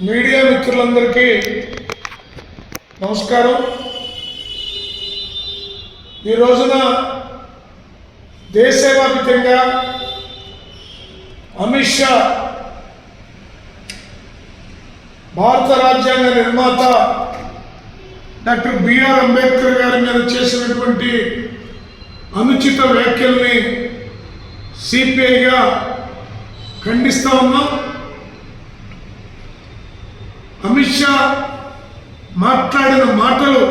Media మిత్రులందరికీ నమస్కారం. ఈ రోజున దేశవ్యాప్తంగా అమిత్ షా భారత రాజ్యాంగ నిర్మాత డాక్టర్ బిఆర్ అంబేద్కర్ గారి మీద చేసినటువంటి అనుచిత వ్యాఖ్యల్ని సిపిఐగా ఖండిస్తా ఉన్నాం. అమిత్ షా మాట్లాడిన మాటలు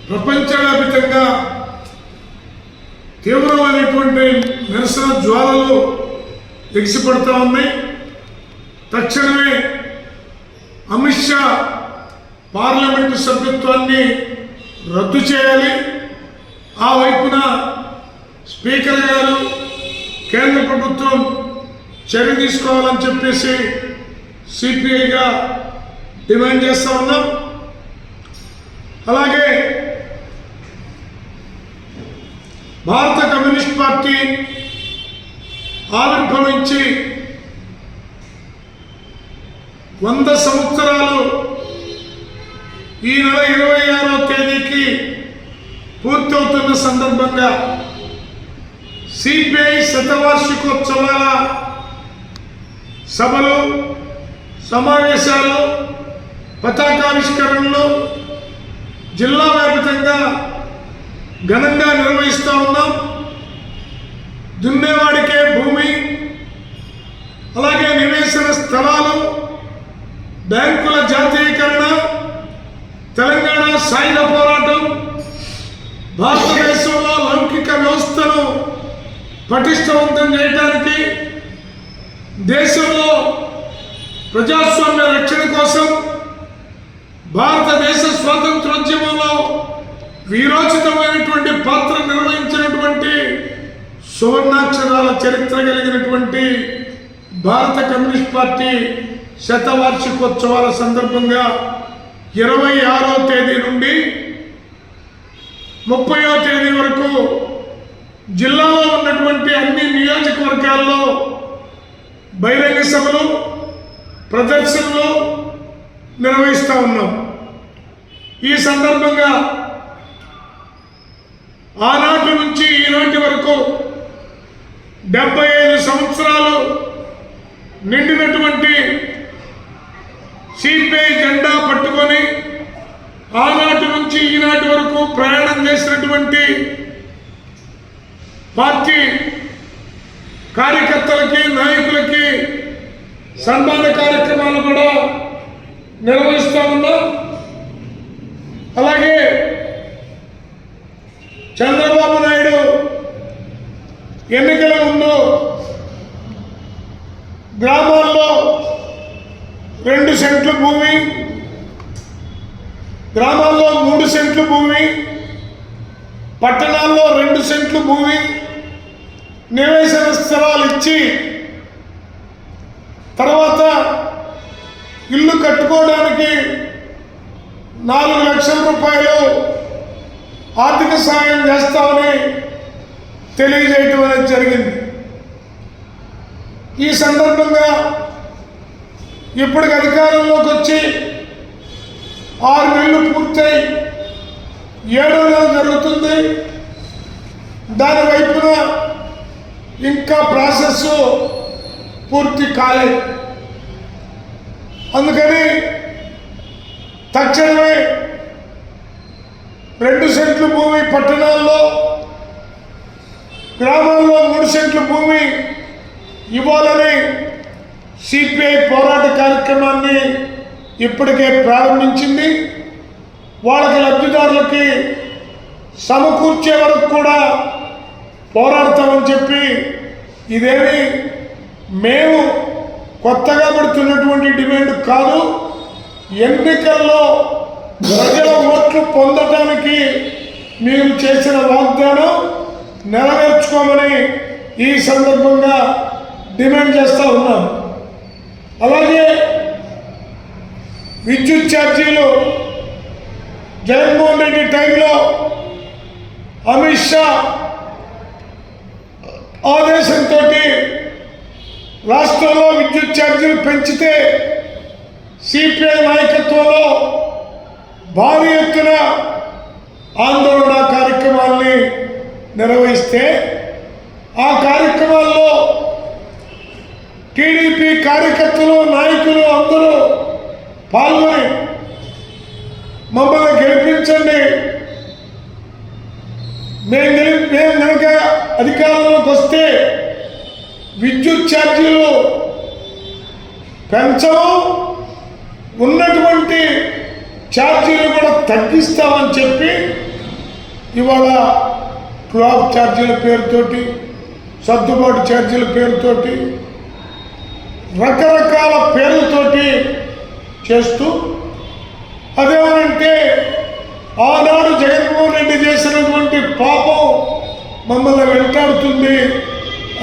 ప్రపంచవ్యాప్తంగా తీవ్రమైనటువంటి నిరసన జ్వాలలు ఎగిసిపడుతూ ఉన్నాయి. తక్షణమే అమిత్ షా పార్లమెంటు సభ్యత్వాన్ని రద్దు చేయాలి. ఆ వైపున స్పీకర్ గారు కేంద్ర ప్రభుత్వం చర్య తీసుకోవాలని చెప్పేసి సిపిఐగా డిమాండ్ చేస్తూ ఉన్నాం. అలాగే భారత కమ్యూనిస్ట్ పార్టీ ఆవిర్భవించి 100 సంవత్సరాలు ఈ నెల 26వ తేదీకి పూర్తవుతున్న సందర్భంగా సిపిఐ శతవార్షికోత్సవాల సభలు, సమావేశాలు, పతాకావిష్కరణలు జిల్లా వ్యాప్తంగా ఘనంగా నిర్వహిస్తూ ఉన్నాం. దున్నేవాడికే భూమి, అలాగే నివేశన స్థలాలు, బ్యాంకుల జాతీయకరణ, తెలంగాణ సాయుధ పోరాటం, భారతదేశంలో లౌకిక వ్యవస్థను పటిష్టవంతం చేయడానికి, దేశంలో ప్రజాస్వామ్య రక్షణ కోసం, భారతదేశ స్వాతంత్రోద్యమంలో వీరోచితమైనటువంటి పాత్ర నిర్వహించినటువంటి సువర్ణాక్షరాల చరిత్ర కలిగినటువంటి భారత కమ్యూనిస్ట్ పార్టీ శతవార్షికోత్సవాల సందర్భంగా 26వ తేదీ నుండి 30వ తేదీ వరకు జిల్లాలో ఉన్నటువంటి అన్ని నియోజకవర్గాల్లో బహిరంగ సభలు, ప్రదర్శనలు నిర్వహిస్తూ ఉన్నాం. ఈ సందర్భంగా ఆనాటి నుంచి ఈనాటి వరకు 75 సంవత్సరాలు నిండినటువంటి సిపిఐ జెండా పట్టుకొని ఆనాటి నుంచి ఈనాటి వరకు ప్రయాణం చేసినటువంటి పార్టీ కార్యకర్తలకి, నాయకులకి సన్మాన కార్యక్రమాలు కూడా నిర్వహిస్తూ ఉన్నాం. అలాగే చంద్రబాబు నాయుడు ఎన్నికల ముందు గ్రామాల్లో 2 సెంట్లు భూమి, గ్రామాల్లో 3 సెంట్లు భూమి, పట్టణాల్లో 2 సెంట్లు భూమి నివేశన స్థలాలు ఇచ్చి తర్వాత ఇల్లు కట్టుకోవడానికి 4 లక్షల రూపాయలు ఆర్థిక సహాయం చేస్తామని తెలియజేయటం అనేది జరిగింది. ఈ సందర్భంగా ఇప్పటికి అధికారంలోకి వచ్చి 6 నెలలు పూర్తయి 7వ నెల జరుగుతుంది. దాని వైపున ఇంకా ప్రాసెస్ పూర్తి కాలేదు. అందుకని తక్షణమే 2 సెంట్లు భూమి పట్టణాల్లో, గ్రామాల్లో 3 సెంట్లు భూమి ఇవ్వాలని సిపిఐ పోరాట కార్యక్రమాన్ని ఇప్పటికే ప్రారంభించింది. వాళ్ళకి లబ్ధిదారులకి సమకూర్చే వరకు కూడా పోరాడతామని చెప్పి, ఇదేమి మేము కొత్తగా పెడుతున్నటువంటి డిమాండ్ కాదు, ఎన్నికల్లో ప్రజల ఓట్లు పొందటానికి మీరు చేసిన వాగ్దానం నెరవేర్చుకోమని ఈ సందర్భంగా డిమాండ్ చేస్తూ ఉన్నాం. అలాగే విద్యుత్ ఛార్జీలు జగన్మోహన్ రెడ్డి టైంలో అమిత్ షా ఆదేశంతో రాష్ట్రంలో విద్యుత్ ఛార్జీలు పెంచితే సిపిఐ నాయకత్వంలో భారీ ఎత్తున ఆందోళన కార్యక్రమాల్ని నిర్వహిస్తే ఆ కార్యక్రమాల్లో టీడీపీ కార్యకర్తలు నాయకులు అందరూ పాల్గొని మమ్మల్ని గెలిపించండి, మేము కనుక అధికారంలోకి వస్తే విద్యుత్ ఛార్జీలు పెంచము, ఉన్నటువంటి ఛార్జీలు కూడా తగ్గిస్తామని చెప్పి ఇవాళ క్లాక్ ఛార్జీల పేరుతోటి, సర్దుబాటు ఛార్జీల పేరుతోటి, రకరకాల పేర్లతోటి చేస్తూ అదేమనంటే ఆనాడు జగన్మోహన్ రెడ్డి చేసినటువంటి పాపం మమ్మల్ని వెంటాడుతుంది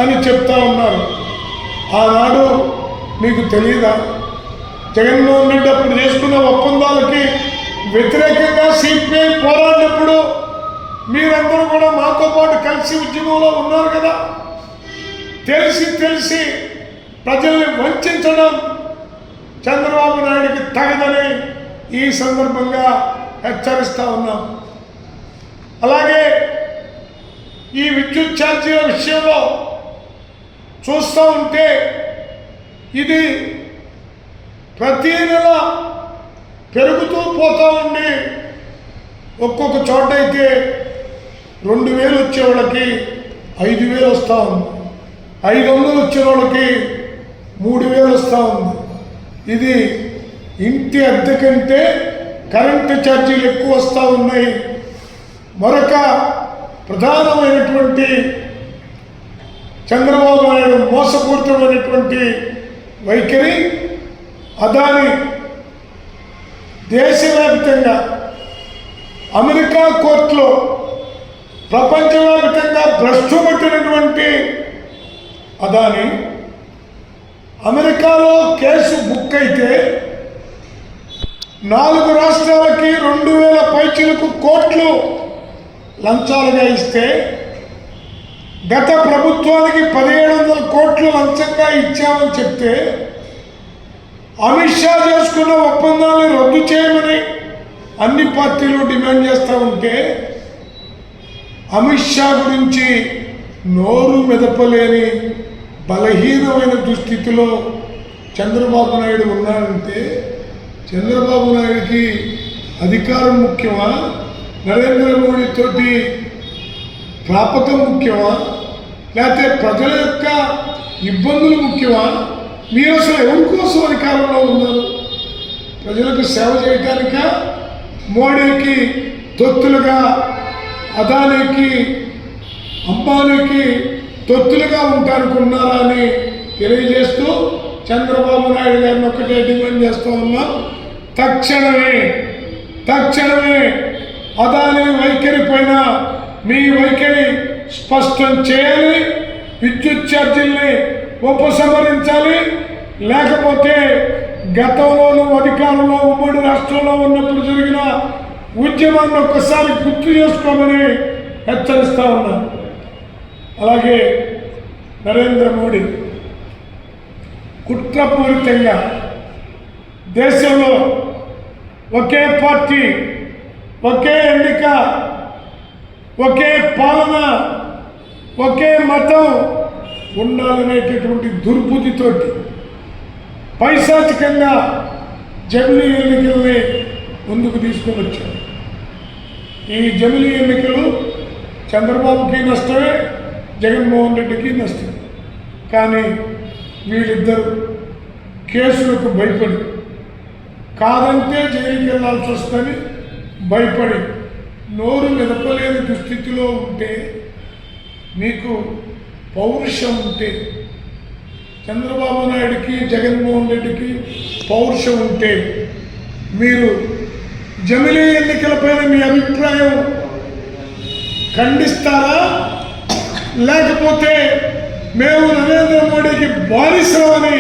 అని చెప్తా ఉన్నారు. ఆనాడు మీకు తెలియదా? జగన్మోహన్ రెడ్డి అప్పుడు చేసుకున్న ఒప్పందాలకి వ్యతిరేకంగా సిపిఐ పోరాడినప్పుడు మీరందరూ కూడా మాతో పాటు కలిసి ఉద్యమంలో ఉన్నారు కదా. తెలిసి ప్రజల్ని వంచడం చంద్రబాబు నాయుడికి తగదని ఈ సందర్భంగా హెచ్చరిస్తూ ఉన్నాం. అలాగే ఈ విద్యుత్ ఛార్జీల విషయంలో చూస్తూ ఉంటే ఇది ప్రతి నెల పెరుగుతూ పోతూ ఉండి ఒక్కొక్క చోట అయితే 2000 వచ్చే వాళ్ళకి 5000 వస్తూ ఉంది, 500 వచ్చే వాళ్ళకి 3000 వస్తూ ఉంది. ఇది ఇంటి అద్దె కంటే కరెంటు ఛార్జీలు ఎక్కువ వస్తూ ఉన్నాయి. మరొక ప్రధానమైనటువంటి చంద్రబాబు నాయుడు మోసపూరితమైనటువంటి వైఖరి, అదాని దేశవ్యాప్తంగా అమెరికా కోర్టులో ప్రపంచవ్యాప్తంగా భ్రష్టు పట్టినటువంటి అదాని అమెరికాలో కేసు బుక్ అయితే 4 రాష్ట్రాలకి 2000 పైచిలకు కోట్లు లంచాలుగా ఇస్తే గత ప్రభుత్వానికి 1700 కోట్లు లంచంగా ఇచ్చామని చెప్తే అమిత్ షా చేసుకున్న ఒప్పందాలను రద్దు చేయమని అన్ని పార్టీలు డిమాండ్ చేస్తూ ఉంటే అమిత్ షా గురించి నోరు మెదపలేని బలహీనమైన దుస్థితిలో చంద్రబాబు నాయుడు ఉన్నాడంటే చంద్రబాబు నాయుడికి అధికారం ముఖ్యమా, నరేంద్ర మోడీతోటి ప్రాపకం ముఖ్యమా, లేకపోతే ప్రజల యొక్క ఇబ్బందులు ముఖ్యమా? మీరు అసలు ఎవరి కోసం అధికారంలో ఉన్నారు? ప్రజలకు సేవ చేయటానిక, మోడీకి తొత్తులుగా, అదానికి అంబానీకి తొత్తులుగా ఉంటారనుకున్నారా అని తెలియజేస్తూ చంద్రబాబు నాయుడు గారిని ఒక్కటే డిమాండ్ చేస్తూ ఉన్నాం. తక్షణమే అదాని వైఖరి పైన మీ వైఖరి స్పష్టం చేయాలి, విద్యుత్ ఛార్జీల్ని ఉపసంహరించాలి. లేకపోతే గతంలోనూ అధికారంలో ఉమ్మడి రాష్ట్రంలో ఉన్నప్పుడు జరిగిన ఉద్యమాన్ని ఒక్కసారి గుర్తు చేసుకోమని హెచ్చరిస్తూ ఉన్నారు. అలాగే నరేంద్ర మోడీ కుట్రపూరితంగా దేశంలో ఒకే పార్టీ, ఒకే ఎన్నిక, ఒకే పాలన, ఒకే మతం ఉండాలనేటటువంటి దుర్బుద్ధితోటి పైశాచికంగా జమిలీ ఎన్నికల్ని ముందుకు తీసుకొని వచ్చారు. ఈ జమిలీ ఎన్నికలు చంద్రబాబుకి నష్టమే, జగన్మోహన్ రెడ్డికి నష్టమే. కానీ వీళ్ళిద్దరూ కేసులకు భయపడి, కాదంటే జైలుకి వెళ్ళాల్సి వస్తుందని భయపడి నోరు మెదపలేని దుస్థితిలో ఉంటే, మీకు పౌరుషం ఉంటే, చంద్రబాబు నాయుడికి జగన్మోహన్ రెడ్డికి పౌరుషం ఉంటే మీరు జమిలీ ఎన్నికలపైన మీ అభిప్రాయం ఖండిస్తారా, లేకపోతే మేము నరేంద్ర మోడీకి బానిసమని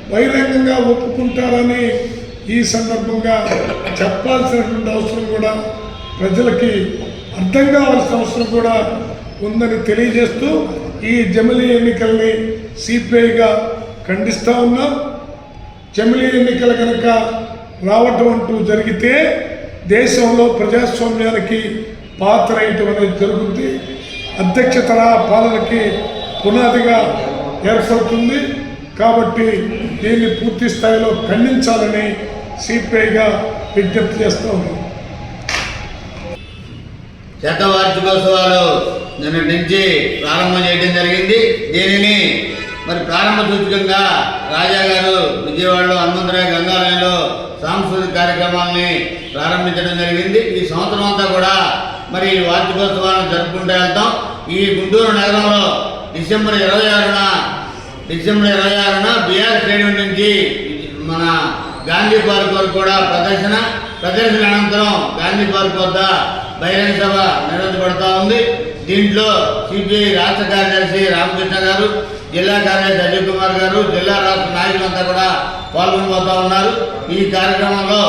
బహిరంగంగా ఒప్పుకుంటారని ఈ సందర్భంగా చెప్పాల్సినటువంటి అవసరం కూడా, ప్రజలకి అర్థం కావాల్సిన అవసరం కూడా ఉందని తెలియజేస్తూ ఈ జమిలీ ఎన్నికల్ని సిపిఐగా ఖండిస్తూ ఉన్నాం. జమిలీ ఎన్నికలు కనుక రావటం అంటూ జరిగితే దేశంలో ప్రజాస్వామ్యానికి పాత్ర వేయటం అనేది జరుగుతుంది. అధ్యక్షతర పాలనకి పునాదిగా ఏర్పడుతుంది. కాబట్టి దీన్ని పూర్తి స్థాయిలో ఖండించాలని సిపిఐగా విజ్ఞప్తి చేస్తూ ఉన్నాం. శతవార్షికోత్సవాలు నిన్న నుంచి ప్రారంభం చేయడం జరిగింది. దీనిని మరి ప్రారంభ సూచకంగా రాజా గారు విజయవాడలో హనుమంతరాయ గంగాలయంలో సాంస్కృతిక కార్యక్రమాలని ప్రారంభించడం జరిగింది. ఈ సంవత్సరం అంతా కూడా మరి వార్షికోత్సవాలను జరుపుకుంటూ వెళ్తాం. ఈ గుంటూరు నగరంలో డిసెంబర్ 26న బిఆర్ స్టేడియం నుంచి మన గాంధీ పార్క్ వరకు కూడా ప్రదర్శన అనంతరం గాంధీ పార్క్ వద్ద బహిరంగ సభ నిర్వహించబడతా ఉంది. దీంట్లో సిపిఐ రాష్ట్ర కార్యదర్శి రామకృష్ణ గారు, జిల్లా కార్యదర్శి అజయ్ కుమార్ గారు, జిల్లా రాష్ట్ర నాయకులంతా కూడా పాల్గొనబోతా ఉన్నారు. ఈ కార్యక్రమంలో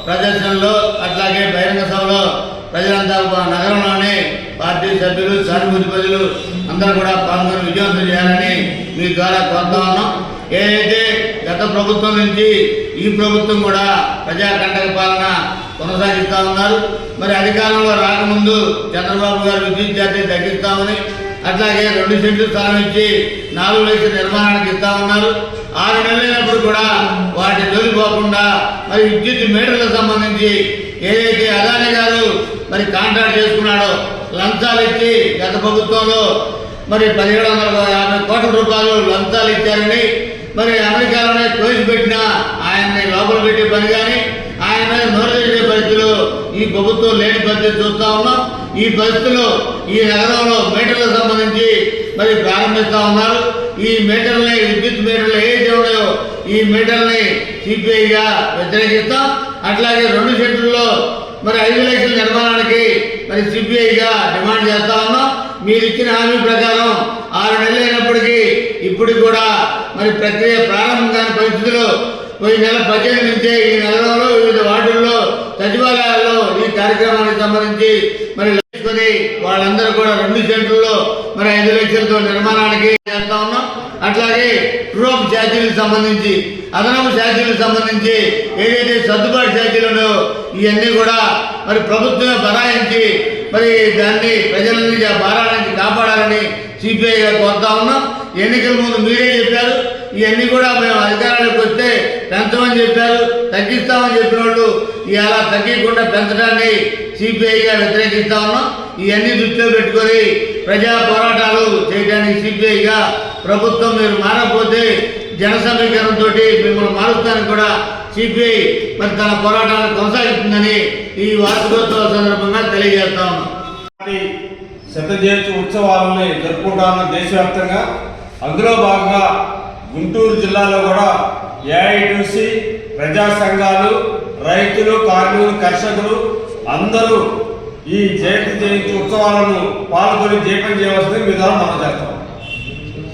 ప్రదర్శనలో అట్లాగే బహిరంగ సభలో ప్రజలంతా నగరంలోనే పార్టీ సభ్యులు, సానుభూతి ప్రజలు అందరూ కూడా పాల్గొని విజయవంతం చేయాలని మీ ద్వారా కోరుతా ఉన్నాం. ఏదైతే గత ప్రభుత్వం నుంచి ఈ ప్రభుత్వం కూడా ప్రజాకంటక పాలన కొనసాగిస్తూ ఉన్నారు. మరి అధికారంలో రాకముందు చంద్రబాబు గారు విద్యుత్ ఛార్జీ తగ్గిస్తామని, అట్లాగే 2 సెంట్లు స్థలం ఇచ్చి 4 లక్షల నిర్మాణానికి ఇస్తా ఉన్నారు. 6 నెలలైనప్పుడు కూడా వాటి జోలిపోకుండా మరి విద్యుత్ మీటర్లకు సంబంధించి ఏదైతే అదానీ గారు మరి కాంట్రాక్ట్ చేసుకున్నాడో లంచాలు ఇచ్చి గత ప్రభుత్వంలో మరి 1750 కోట్ల రూపాయలు లంచాలు ఇచ్చారని మరి అమెరికాలోనే తోసిపెట్టిన ఆయన్ని లోపల పెట్టే పని కానీ ఆయన మీద నోరు తెచ్చే పరిస్థితులు ఈ ప్రభుత్వం లేని పరిస్థితి చూస్తూ ఉన్నాం. ఈ పరిస్థితుల్లో ఈ నగరంలో మీటర్లకు సంబంధించి మరి ప్రారంభిస్తూ ఉన్నారు. ఈ మీటర్లని, విద్యుత్ మీటర్లు ఏదైతే ఉన్నాయో ఈ మీటర్ని సిపిఐగా వ్యతిరేకిస్తాం. అట్లాగే 2 సెంట్లలో మరి 5 లక్షల నిర్మాణానికి మరి సిపిఐగా డిమాండ్ చేస్తా ఉన్నాం. మీరు ఇచ్చిన హామీ ప్రకారం 6 నెలలు అయినప్పటికీ ఇప్పటికి కూడా మరి ప్రక్రియ ప్రారంభం కాని పరిస్థితుల్లో పోయి నెల 15 నుంచే ఈ నగరంలో వివిధ వార్డుల్లో సచివాలయాల్లో ఈ కార్యక్రమానికి సంబంధించి మరి లక్షకొని వాళ్ళందరూ కూడా 2 సెంట్లలో మరి 5 లక్షలతో నిర్మాణానికి చేస్తా ఉన్నాం. అట్లాగే ట్రూప్ ఛార్జీలకు సంబంధించి, అదనపు ఛార్జీలకు సంబంధించి ఏదైతే సర్దుబాటు ఛార్జీలు ఉన్నాయో ఇవన్నీ కూడా మరి ప్రభుత్వమే బరాయించి మరి దాన్ని ప్రజల నుంచి ఆ భారాల నుంచి కాపాడాలని సిపిఐగా కోరుతా ఉన్నాం. ఎన్నికల ముందు మీరే చెప్పారు ఇవన్నీ కూడా మేము అధికారానికి వస్తే పెంచమని చెప్పారు, తగ్గిస్తామని చెప్పిన వాళ్ళు ఇలా తగ్గకుండా పెంచడాన్ని సిపిఐగా వ్యతిరేకిస్తా ఉన్నాం. ఇవన్నీ దృష్టిలో పెట్టుకొని ప్రజా పోరాటాలు చేయడానికి సిపిఐగా ప్రభుత్వం మీరు మారకపోతే జన సమీకరణతో మిమ్మల్ని మారుస్తానికి కూడా సిపిఐ మరి తన పోరాటాలను కొనసాగిస్తుందని ఈ వార్షికోత్సవ సందర్భంగా తెలియజేస్తా ఉన్నాం. శత జయంతి ఉత్సవాలని జరుపుకుంటా ఉన్న దేశవ్యాప్తంగా. అందులో భాగంగా గుంటూరు జిల్లాలో కూడా ఏఐటీసీ, ప్రజా సంఘాలు, రైతులు, కార్మికులు, కర్షకులు అందరూ ఈ జయంతి ఉత్సవాలను పాల్గొని జయపం చేయవలసింది మీ ద్వారా మనం చేస్తాం.